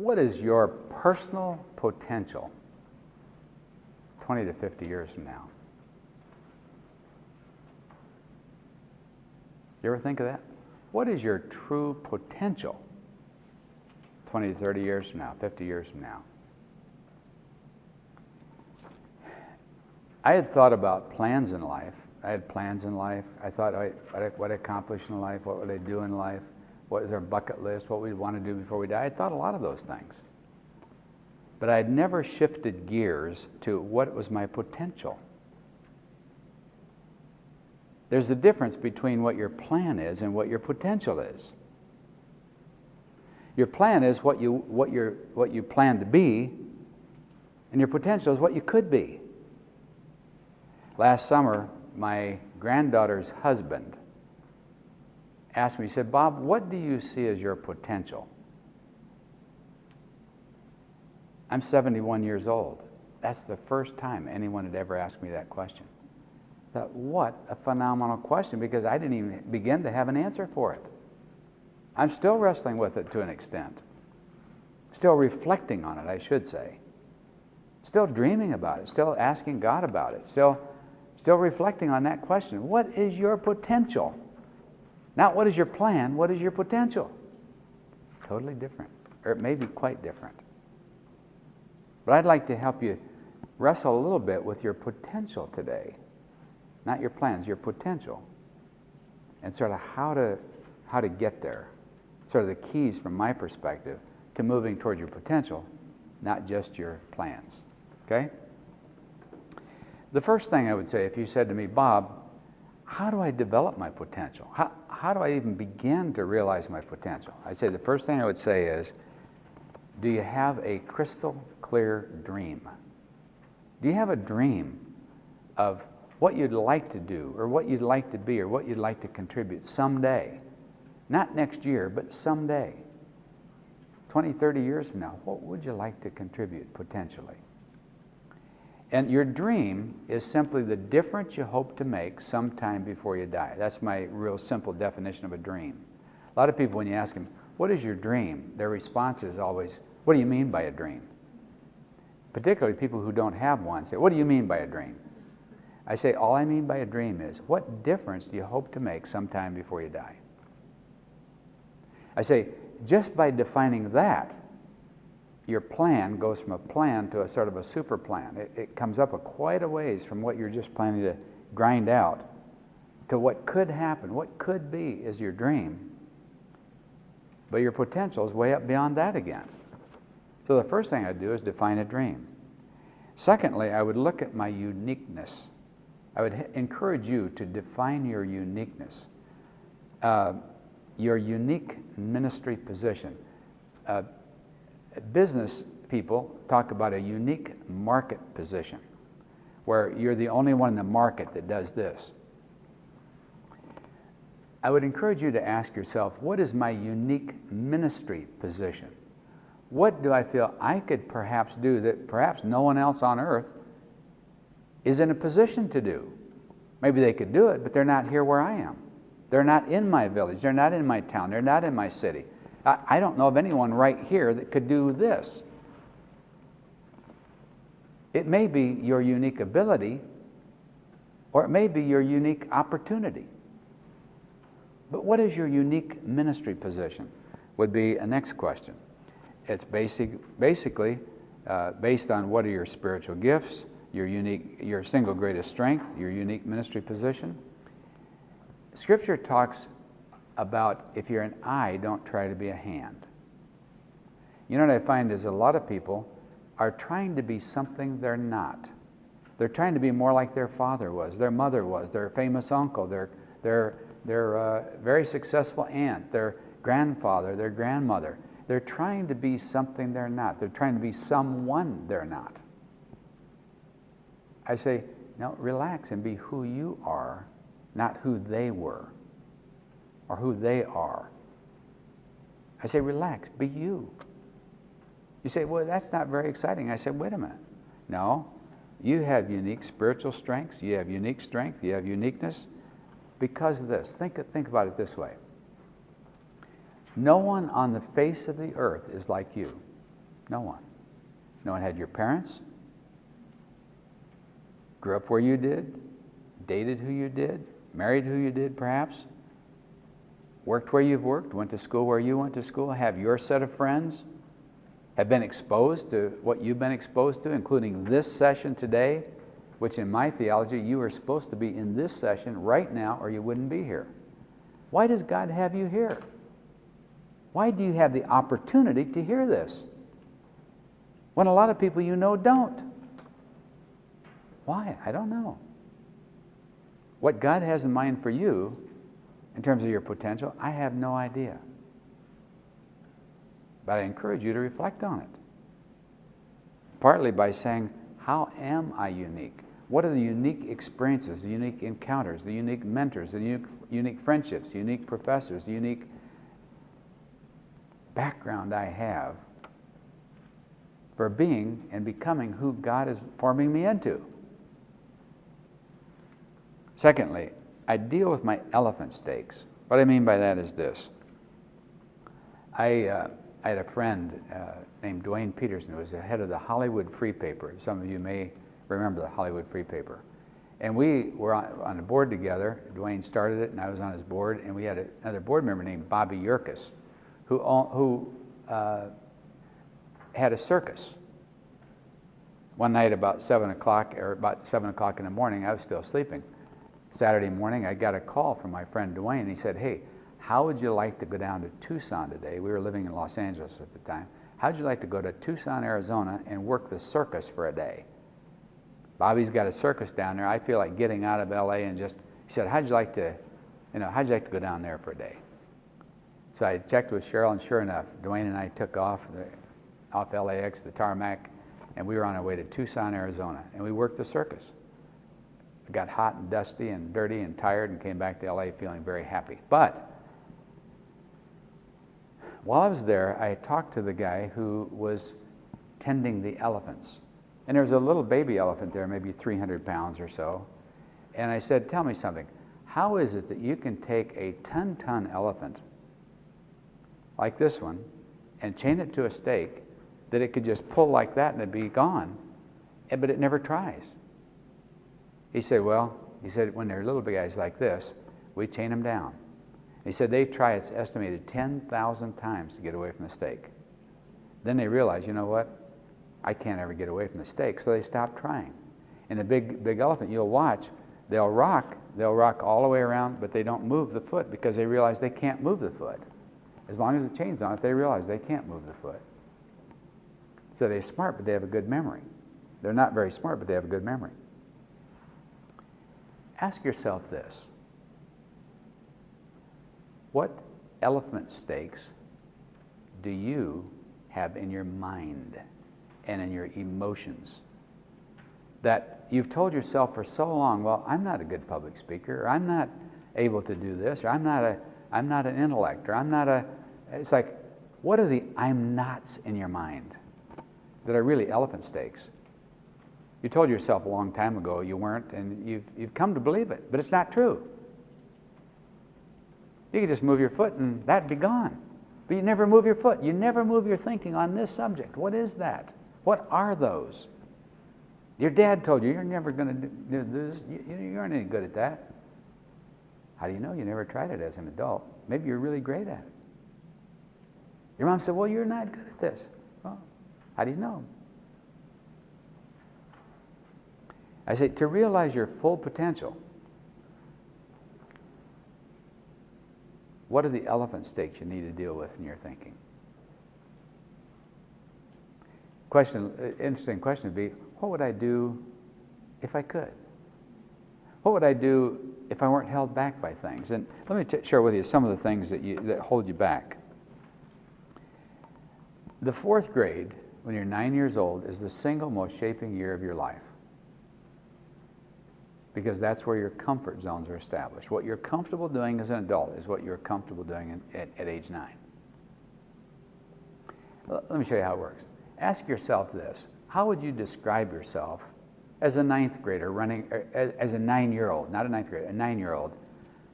what is your personal potential 20 to 50 years from now? You ever think of that? What is your true potential 20 to 30 years from now, 50 years from now? I had thought about plans in life. I had plans in life. I thought what I'd accomplish in life, what would I do in life, what is our bucket list, what we'd want to do before we die. I thought a lot of those things. But I had never shifted gears to what was my potential. There's a difference between what your plan is and what your potential is. Your plan is what you plan to be, and your potential is what you could be. Last summer, my granddaughter's husband asked me, he said, "Bob, what do you see as your potential?" I'm 71 years old. That's the first time anyone had ever asked me that question. I thought, what a phenomenal question, because I didn't even begin to have an answer for it. I'm still wrestling with it to an extent. Still reflecting on it, I should say. Still dreaming about it, still asking God about it, still reflecting on that question. What is your potential? Not what is your plan, what is your potential? Totally different, or it may be quite different. But I'd like to help you wrestle a little bit with your potential today. Not your plans, your potential. And sort of how to get there. Sort of the keys from my perspective to moving toward your potential, not just your plans. Okay? The first thing I would say, if you said to me, "Bob, how do I develop my potential? How do I even begin to realize my potential?" I'd say the first thing I would say is, do you have a crystal clear dream? Do you have a dream of what you'd like to do, or what you'd like to be, or what you'd like to contribute someday? Not next year, but someday. 20, 30 years from now, what would you like to contribute potentially? And your dream is simply the difference you hope to make sometime before you die. That's my real simple definition of a dream. A lot of people, when you ask them, "What is your dream?" their response is always, "What do you mean by a dream?" Particularly people who don't have one say, "What do you mean by a dream?" I say, all I mean by a dream is, what difference do you hope to make sometime before you die? I say, just by defining that, your plan goes from a plan to a sort of a super plan. It comes up quite a ways from what you're just planning to grind out to what could happen, what could be is your dream. But your potential is way up beyond that again. So the first thing I'd do is define a dream. Secondly, I would look at my uniqueness. I would encourage you to define your uniqueness, your unique ministry position. Business people talk about a unique market position, where you're the only one in the market that does this. I would encourage you to ask yourself, what is my unique ministry position? What do I feel I could perhaps do that perhaps no one else on earth is in a position to do? Maybe they could do it, but they're not here where I am. They're not in my village. They're not in my town. They're not in my city. I don't know of anyone right here that could do this. It may be your unique ability, or it may be your unique opportunity. But what is your unique ministry position would be a next question. It's basically based on what are your spiritual gifts, your single greatest strength, your unique ministry position. Scripture talks about if you're an eye, don't try to be a hand. You know what I find is a lot of people are trying to be something they're not. They're trying to be more like their father was, their mother was, their famous uncle, their very successful aunt, their grandfather, their grandmother. They're trying to be something they're not. They're trying to be someone they're not. I say, no, relax and be who you are, not who they were or who they are. I say, relax, be you. You say, well, that's not very exciting. I said, wait a minute. No, you have unique spiritual strengths. You have unique strength. You have uniqueness because of this. Think about it this way. No one on the face of the earth is like you. No one. No one had your parents, grew up where you did, dated who you did, married who you did perhaps, worked where you've worked, went to school where you went to school, have your set of friends, have been exposed to what you've been exposed to, including this session today, which in my theology, you are supposed to be in this session right now or you wouldn't be here. Why does God have you here? Why do you have the opportunity to hear this when a lot of people you know don't? Why? I don't know. What God has in mind for you in terms of your potential, I have no idea. But I encourage you to reflect on it. Partly by saying, how am I unique? What are the unique experiences, the unique encounters, the unique mentors, the unique friendships, unique professors, the unique background I have for being and becoming who God is forming me into? Secondly, I deal with my elephant stakes. What I mean by that is this. I had a friend named Dwayne Peterson, who was the head of the Hollywood Free Paper. Some of you may remember the Hollywood Free Paper. And we were on a board together. Dwayne started it, and I was on his board. And we had another board member named Bobb, who had a circus. One night about 7 o'clock in the morning, I was still sleeping. Saturday morning, I got a call from my friend Dwayne. He said, hey, how would you like to go down to Tucson today? We were living in Los Angeles at the time. How'd you like to go to Tucson, Arizona and work the circus for a day? Bobby's got a circus down there. I feel like getting out of LA and he said, how'd you like to go down there for a day? So I checked with Cheryl, and sure enough, Dwayne and I took off LAX, the tarmac, and we were on our way to Tucson, Arizona, and we worked the circus. It got hot and dusty and dirty and tired and came back to LA feeling very happy. But while I was there, I talked to the guy who was tending the elephants. And there was a little baby elephant there, maybe 300 pounds or so. And I said, tell me something. How is it that you can take a 10-ton elephant like this one and chain it to a stake that it could just pull like that and it'd be gone, but it never tries? He said, when they're little guys like this, we chain them down. He said they try, it's estimated, 10,000 times to get away from the stake. Then they realize, you know what? I can't ever get away from the stake, so they stop trying. And the big elephant, you'll watch, they'll rock all the way around, but they don't move the foot because they realize they can't move the foot. As long as the chain's on it, they realize they can't move the foot. So they're smart, but they have a good memory. They're not very smart, but they have a good memory. Ask yourself this. What elephant stakes do you have in your mind and in your emotions that you've told yourself for so long, well, I'm not a good public speaker, or I'm not able to do this, or I'm not an intellect, or it's like, what are the I'm nots in your mind that are really elephant stakes? You told yourself a long time ago you weren't, and you've come to believe it, but it's not true. You could just move your foot and that'd be gone. But you never move your foot. You never move your thinking on this subject. What is that? What are those? Your dad told you you're never going to do this. You aren't any good at that. How do you know? You never tried it as an adult. Maybe you're really great at it. Your mom said, well, you're not good at this. Well, how do you know? I say, to realize your full potential, what are the elephant stakes you need to deal with in your thinking? Interesting question would be, what would I do if I could? What would I do if I weren't held back by things? And let me share with you some of the things that hold you back. The 4th grade, when you're 9 years old, is the single most shaping year of your life, because that's where your comfort zones are established. What you're comfortable doing as an adult is what you're comfortable doing at age 9. Let me show you how it works. Ask yourself this. How would you describe yourself as a 9th grader as a 9-year-old, not a 9th grader, a 9-year-old,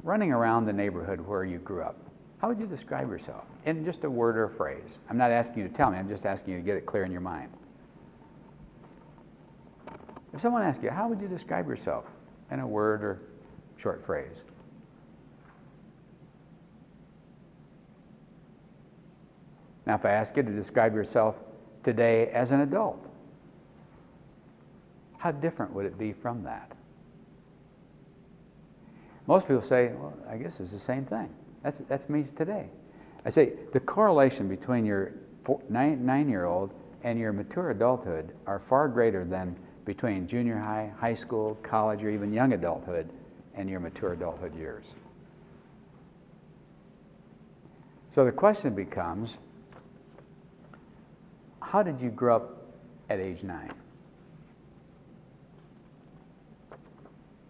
running around the neighborhood where you grew up? How would you describe yourself? In just a word or a phrase. I'm not asking you to tell me, I'm just asking you to get it clear in your mind. If someone asks you, how would you describe yourself? In a word or short phrase. Now, if I ask you to describe yourself today as an adult, how different would it be from that? Most people say, well, I guess it's the same thing. That's me today. I say the correlation between your 9-year-old and your mature adulthood are far greater than between junior high, high school, college, or even young adulthood and your mature adulthood years. So the question becomes, how did you grow up at age 9?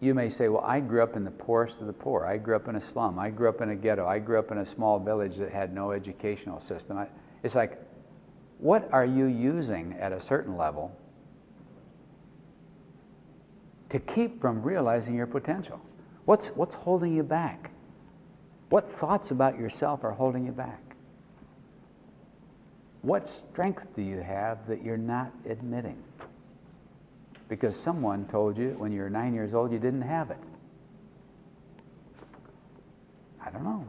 You may say, well, I grew up in the poorest of the poor. I grew up in a slum. I grew up in a ghetto. I grew up in a small village that had no educational system. It's like, what are you using at a certain level to keep from realizing your potential? What's holding you back? What thoughts about yourself are holding you back? What strength do you have that you're not admitting? Because someone told you when you were 9 years old you didn't have it. I don't know.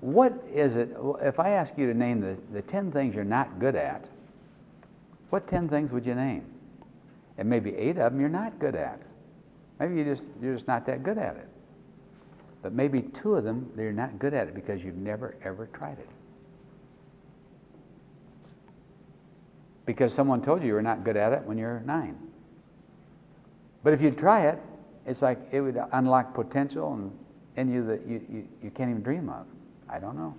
What is it, if I ask you to name the 10 things you're not good at, what 10 things would you name? And maybe 8 of them you're not good at. Maybe you're just not that good at it. But maybe 2 of them, you're not good at it because you've never, ever tried it. Because someone told you were not good at it when you're 9. But if you try it, it's like it would unlock potential in you that you can't even dream of. I don't know.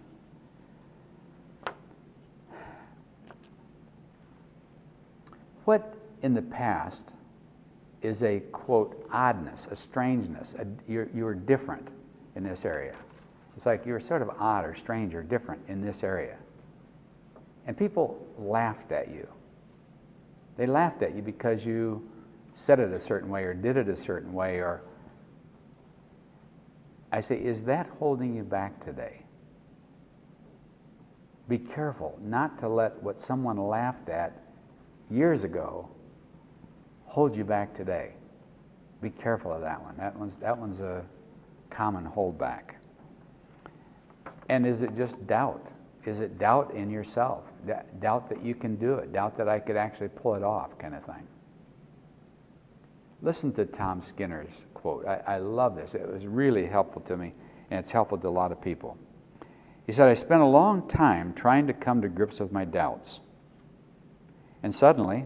What in the past is a, quote, oddness, a strangeness? You're different in this area. It's like you're sort of odd or strange or different in this area. And people laughed at you. They laughed at you because you said it a certain way or did it a certain way, or I say, is that holding you back today? Be careful not to let what someone laughed at years ago hold you back today. Be careful of that one. That one's a common holdback. And is it just doubt? Is it doubt in yourself? Doubt that you can do it? Doubt that I could actually pull it off, kind of thing? Listen to Tom Skinner's quote. I love this. It was really helpful to me, and it's helpful to a lot of people. He said, I spent a long time trying to come to grips with my doubts. And suddenly,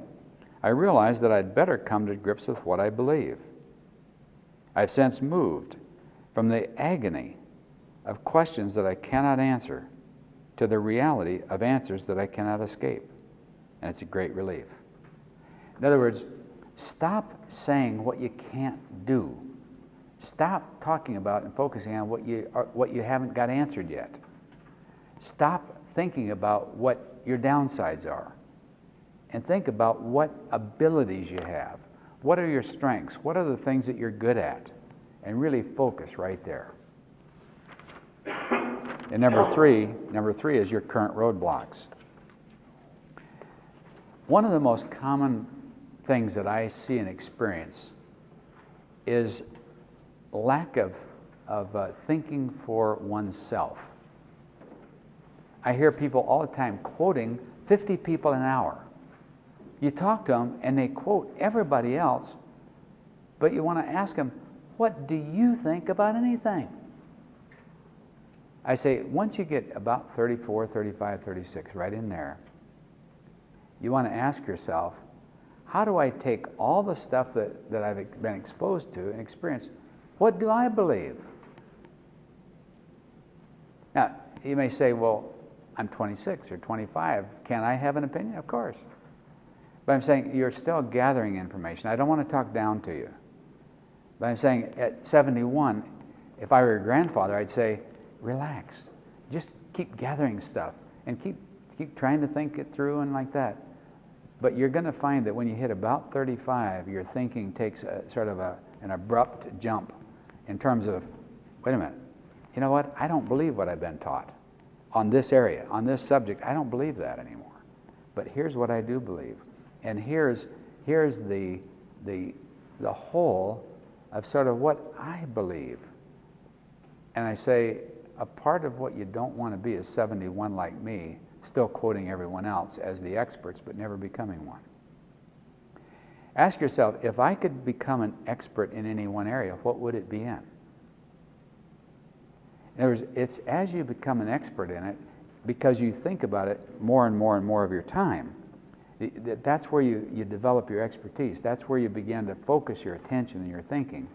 I realized that I'd better come to grips with what I believe. I've since moved from the agony of questions that I cannot answer to the reality of answers that I cannot escape. And it's a great relief. In other words, stop saying what you can't do. Stop talking about and focusing on what you haven't got answered yet. Stop thinking about what your downsides are. And think about what abilities you have. What are your strengths? What are the things that you're good at? And really focus right there. And number three is your current roadblocks. One of the most common things that I see and experience is lack of thinking for oneself. I hear people all the time quoting 50 people an hour. You talk to them and they quote everybody else, but you want to ask them, what do you think about anything? I say, once you get about 34, 35, 36, right in there, you want to ask yourself, how do I take all the stuff that I've been exposed to and experienced, what do I believe? Now, you may say, well, I'm 26 or 25. Can I have an opinion? Of course. But I'm saying you're still gathering information. I don't want to talk down to you. But I'm saying at 71, if I were your grandfather, I'd say, relax. Just keep gathering stuff and keep trying to think it through and like that. But you're going to find that when you hit about 35, your thinking takes a sort of an abrupt jump in terms of, wait a minute, you know what, I don't believe what I've been taught on this area, on this subject. I don't believe that anymore. But here's what I do believe. And here's the whole of sort of what I believe. And I say, a part of what you don't want to be is 71 like me, still quoting everyone else as the experts, but never becoming one. Ask yourself, if I could become an expert in any one area, what would it be in? In other words, it's as you become an expert in it, because you think about it more and more and more of your time, that's where you develop your expertise. That's where you begin to focus your attention and your thinking,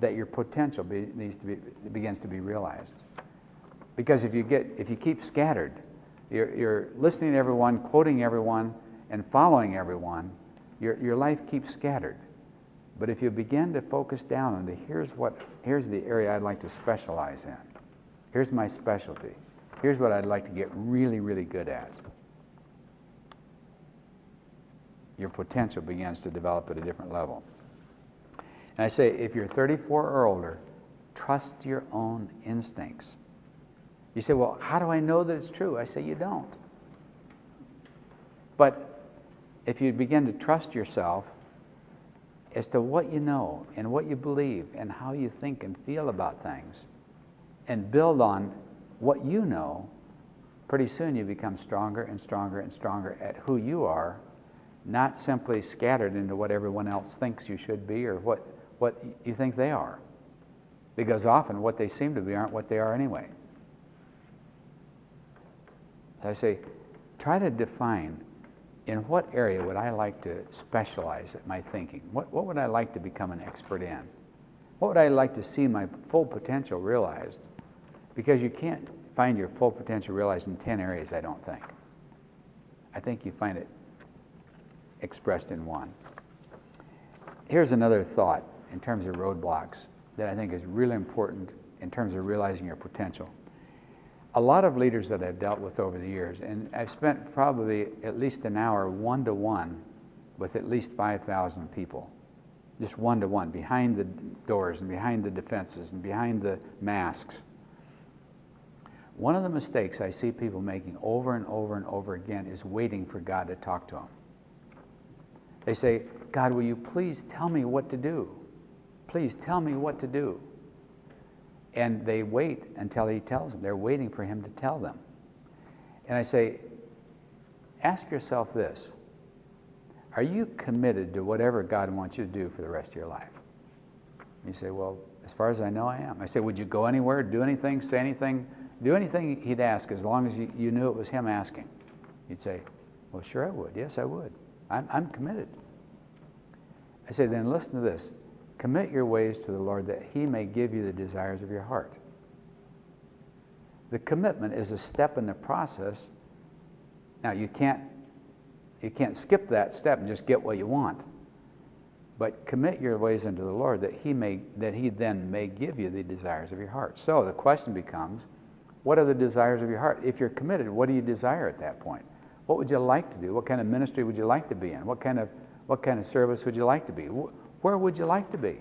that your potential begins to be realized. Because if you keep scattered, you're listening to everyone, quoting everyone, and following everyone, your life keeps scattered. But if you begin to focus down on here's the area I'd like to specialize in. Here's my specialty. Here's what I'd like to get really, really good at. Your potential begins to develop at a different level. And I say, if you're 34 or older, trust your own instincts. You say, well, how do I know that it's true? I say, you don't. But if you begin to trust yourself as to what you know and what you believe and how you think and feel about things, and build on what you know, pretty soon you become stronger and stronger and stronger at who you are, not simply scattered into what everyone else thinks you should be or what you think they are. Because often what they seem to be aren't what they are anyway. I say, try to define in what area would I like to specialize at my thinking? What would I like to become an expert in? What would I like to see my full potential realized? Because you can't find your full potential realized in 10 areas, I don't think. I think you find it expressed in one. Here's another thought in terms of roadblocks that I think is really important in terms of realizing your potential. A lot of leaders that I've dealt with over the years, and I've spent probably at least an hour one-to-one with at least 5,000 people, just one-to-one, behind the doors and behind the defenses and behind the masks. One of the mistakes I see people making over and over and over again is waiting for God to talk to them. They say, God, will you please tell me what to do? Please tell me what to do. And they wait until he tells them. They're waiting for him to tell them. And I say, ask yourself this. Are you committed to whatever God wants you to do for the rest of your life? You say, well, as far as I know, I am. I say, would you go anywhere, do anything, say anything, do anything he'd ask as long as you knew it was him asking? You'd say, well, sure I would. Yes, I would. I'm committed. I say, then listen to this. Commit your ways to the Lord that he may give you the desires of your heart. The commitment is a step in the process. Now, you can't skip that step and just get what you want. But commit your ways unto the Lord that he then may give you the desires of your heart. So the question becomes, what are the desires of your heart? If you're committed, what do you desire at that point? What would you like to do? What kind of ministry would you like to be in? What kind of service would you like to be? Where would you like to be?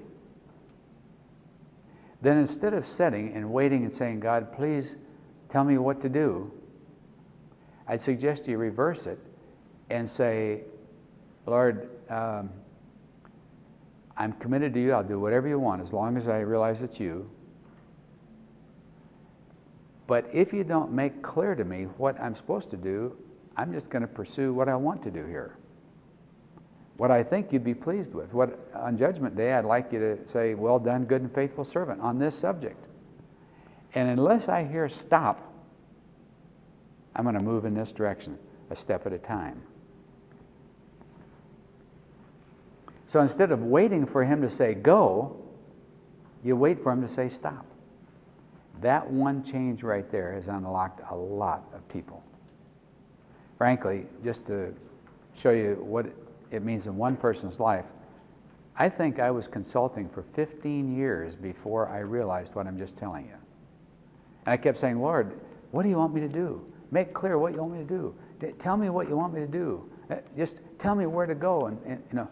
Then instead of sitting and waiting and saying, God, please tell me what to do, I'd suggest you reverse it and say, Lord, I'm committed to you. I'll do whatever you want as long as I realize it's you. But if you don't make clear to me what I'm supposed to do, I'm just going to pursue what I want to do here. What I think you'd be pleased with. What on Judgment Day I'd like you to say, well done, good and faithful servant, on this subject. And unless I hear stop, I'm going to move in this direction, a step at a time. So instead of waiting for him to say go, you wait for him to say stop. That one change right there has unlocked a lot of people. Frankly, just to show you what it means in one person's life, I think I was consulting for 15 years before I realized what I'm just telling you. And I kept saying, Lord, what do you want me to do? Make clear what you want me to do. Tell me what you want me to do. Just tell me where to go. And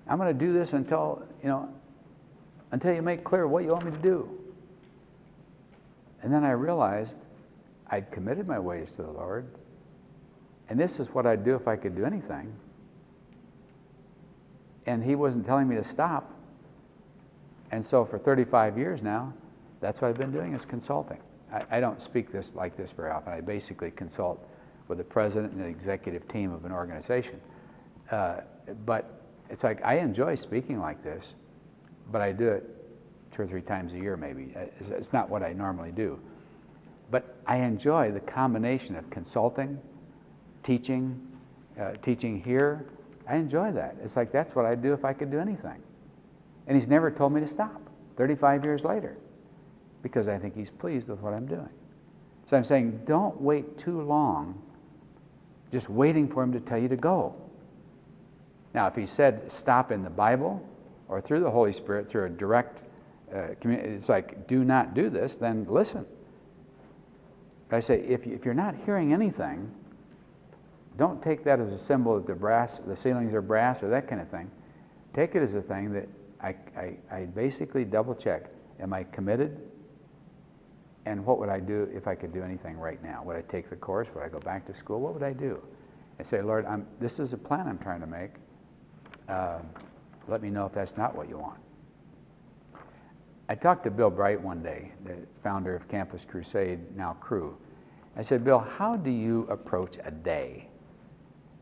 I'm going to do this until you make clear what you want me to do. And then I realized I'd committed my ways to the Lord, and this is what I'd do if I could do anything. And he wasn't telling me to stop. And so for 35 years now, that's what I've been doing, is consulting. I don't speak like this very often. I basically consult with the president and the executive team of an organization. But it's like, I enjoy speaking like this, but I do it 2 or 3 times a year maybe. It's not what I normally do. But I enjoy the combination of consulting, teaching, teaching here. I enjoy that. It's like, that's what I'd do if I could do anything. And he's never told me to stop 35 years later, because I think he's pleased with what I'm doing. So I'm saying, don't wait too long just waiting for him to tell you to go. Now, if he said stop in the Bible or through the Holy Spirit, through a direct it's like, do not do this, then listen. But I say, if you're not hearing anything, don't take that as a symbol that the ceilings are brass or that kind of thing. Take it as a thing that I basically double check. Am I committed? And what would I do if I could do anything right now? Would I take the course? Would I go back to school? What would I do? And say, Lord, this is a plan I'm trying to make. Let me know if that's not what you want. I talked to Bill Bright one day, the founder of Campus Crusade, now Cru. I said, Bill, how do you approach a day?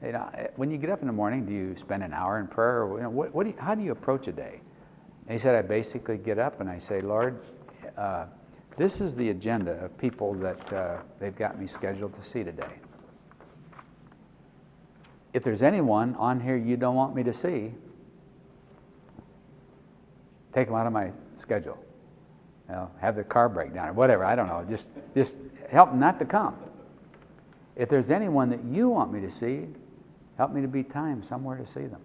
You know, when you get up in the morning, do you spend an hour in prayer? Or, you know, how do you approach a day? And he said, I basically get up and I say, Lord, this is the agenda of people that they've got me scheduled to see today. If there's anyone on here you don't want me to see, take them out of my schedule. You know, have their car break down or whatever, I don't know. Just help them not to come. If there's anyone that you want me to see, help me to be time somewhere to see them.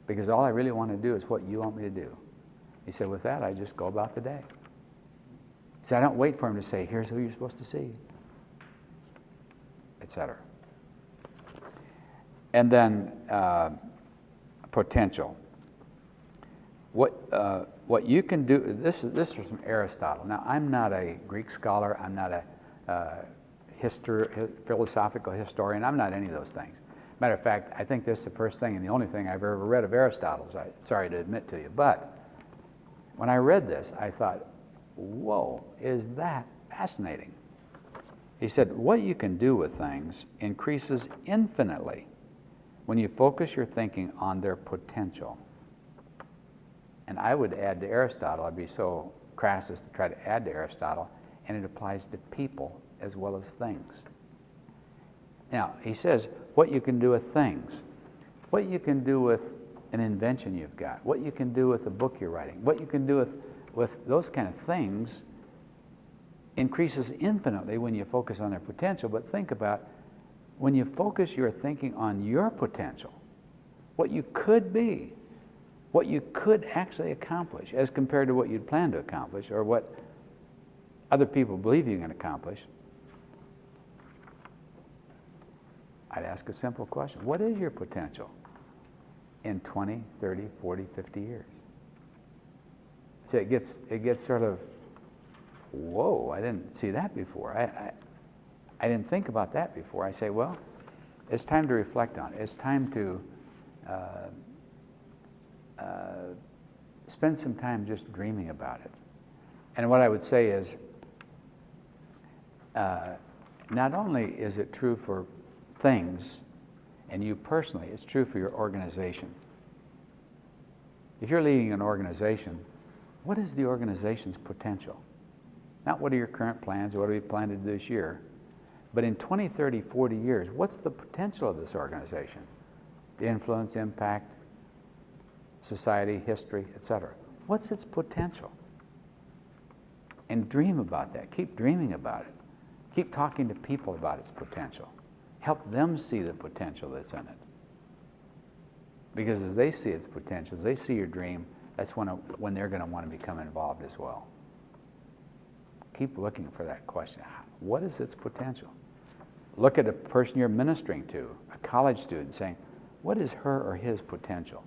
Because all I really want to do is what you want me to do. He said, with that, I just go about the day. He said, I don't wait for him to say, here's who you're supposed to see, etc. And then potential. What you can do, this is from Aristotle. Now, I'm not a Greek scholar. I'm not a philosophical historian. I'm not any of those things. Matter of fact, I think this is the first thing and the only thing I've ever read of Aristotle's. Sorry to admit to you. But when I read this, I thought, whoa, is that fascinating? He said, what you can do with things increases infinitely when you focus your thinking on their potential. And I would add to Aristotle, I'd be so crass as to try to add to Aristotle, and it applies to people as well as things. Now, he says, what you can do with things, what you can do with an invention you've got, what you can do with a book you're writing, what you can do with those kind of things increases infinitely when you focus on their potential. But think about when you focus your thinking on your potential, what you could be, what you could actually accomplish as compared to what you'd planned to accomplish or what other people believe you can accomplish. I'd ask a simple question. What is your potential in 20, 30, 40, 50 years? So it gets sort of, whoa, I didn't see that before. I didn't think about that before. I say, well, it's time to reflect on it. It's time to spend some time just dreaming about it. And what I would say is, not only is it true for things and you personally, it's true for your organization. If you're leading an organization, what is the organization's potential? Not what are your current plans or what do we plan to do this year, but in 20, 30, 40 years, what's the potential of this organization? The influence, impact, society, history, etc. What's its potential? And dream about that. Keep dreaming about it. Keep talking to people about its potential. Help them see the potential that's in it. Because as they see its potential, as they see your dream, that's when they're going to want to become involved as well. Keep looking for that question. What is its potential? Look at a person you're ministering to, a college student, saying, what is her or his potential?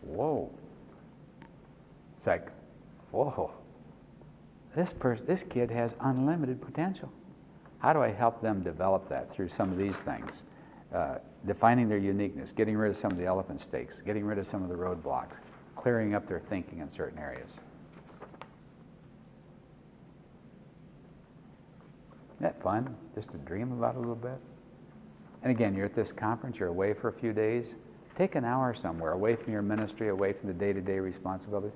Whoa. It's like, whoa. this kid has unlimited potential. How do I help them develop that through some of these things? Defining their uniqueness, getting rid of some of the elephant stakes, getting rid of some of the roadblocks, clearing up their thinking in certain areas. Isn't that fun, just to dream about it a little bit? And again, you're at this conference, you're away for a few days. Take an hour somewhere, away from your ministry, away from the day-to-day responsibility.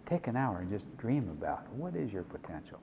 Take an hour and just dream about what is your potential.